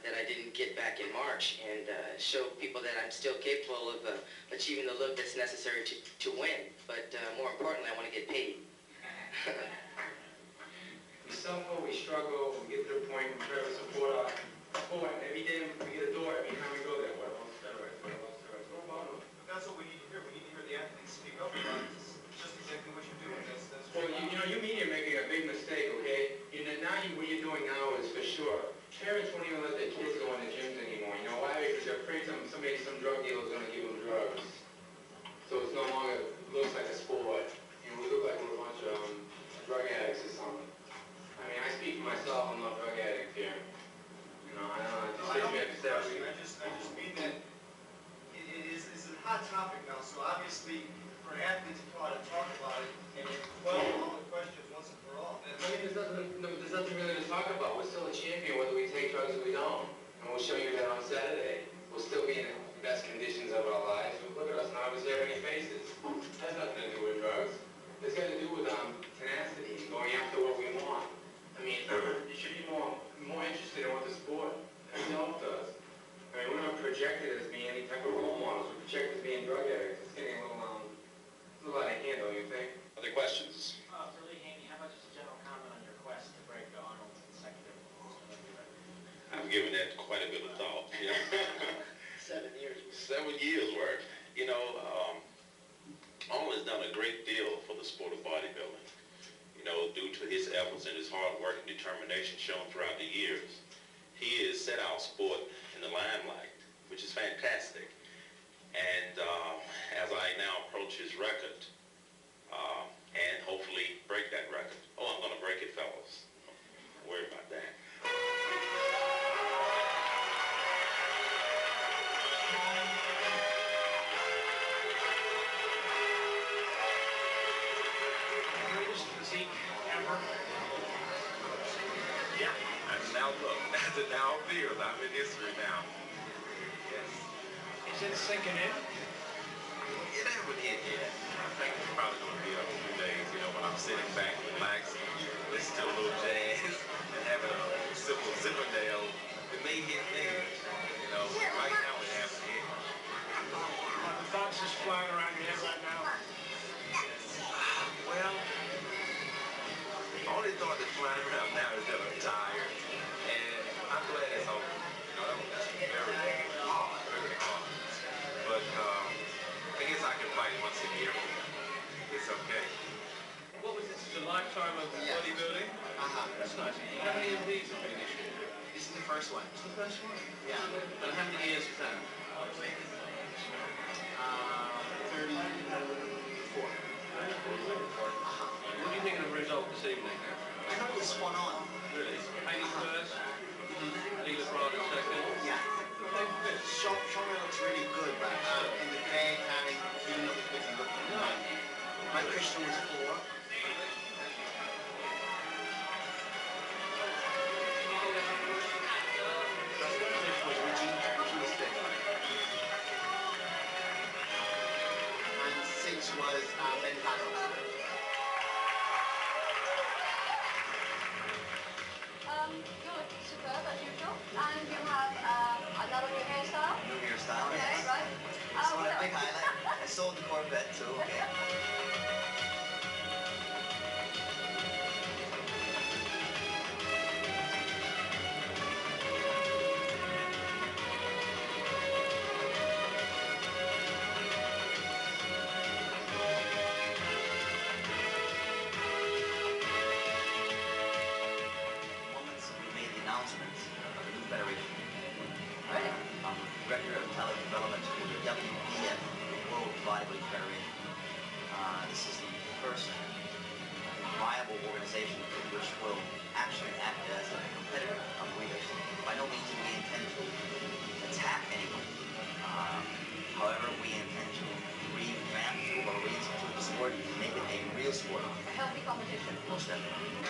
that I didn't get back in March and show people that I'm still capable of achieving the look that's necessary to win. But more importantly, I want to get paid. We suffer, we struggle, we get to the point we try to support our sport. Every day we get a door, every time we go there. What about steroids? What about steroids? What about them? That's what we need to hear. We need to hear the athletes speak up about it. It's just exactly what you're doing. That's well, you know, you media are making a big mistake, okay? What you're doing now is for sure. Parents won't even let their kids go in the gyms anymore. You know why? Because they're afraid some drug dealer is going to give them drugs. So it's no longer looks like a sport. You know, we look like we're a bunch of drug addicts or something. I mean, I speak for myself. I'm not a drug addict here. You know, I don't know. I just mean that it's a hot topic now. So obviously, for athletes to come out and talk about it and quell all the questions once and for all. I mean, there's nothing really to talk about. We're still a champion whether we take drugs or we don't. And we'll show you that on Saturday. We'll still be in the best conditions of our lives. Look at us now, we're serving faces. It has nothing to do with drugs. It's got to do with tenacity, going after what we want. I mean, you should be more interested in what the sport itself does. I mean, we're not projected as being any type of role models. We're projected as being drug addicts. It's getting a little out of hand, don't you think? Other questions? For Lee Haney, how about just a general comment on your quest to break Arnold's consecutive I've given that quite a bit of thought. Yeah. 7 years. 7 years worth. You know, Arnold has done a great deal for the sport of bodybuilding. You know, due to his efforts and his hard work and determination shown throughout the years, he has set our sport in the limelight, which is fantastic. And as I now approach his record, and hopefully break that record. Oh, I'm going to break it, fellas. Don't worry about that. Greatest physique ever? Yeah, that's now look. That's it now appears. I'm in history now. Yes. Is it sinking in? It hasn't hit yet. I think it's probably going to be a few days, you know, when I'm sitting back, relaxing, listening to a little jazz, and having a simple Zipperdale. It may hit then, you know, but right now it hasn't hit. The thoughts just flying around your head right now? Well, the only thought that's flying around now is that I'm tired, and I'm glad it's over. You know, that's very hard, very hard. But I guess I can fight once a year. It's okay. What was this? Is a lifetime of bodybuilding? That's nice. How many of these have been issued? This is the first one. This is the first one? Yeah. And how many years is that? 34. What do you think of the result this evening? I thought it was spot on. Really? Haney first? Lee LeBron second? Yeah. Sean looks really good, but in the bag, having even though he looked good. My Christian was 4. And 6 which was Bentano. Good, superb as usual. And you have another new hairstyle? New hairstyle, Okay, yes. right. This one a big highlight. I sold the Corvette, so okay. Announcements of the new federation. Really? Director of Talent Development for the WBF, World Bodybuilding Federation. This is the first viable organization which will actually act as a competitor of leaders. By no means do we intend to attack anyone. However, we intend to revamp or reinstitute the sport and make it a real sport. A healthy competition. Most definitely.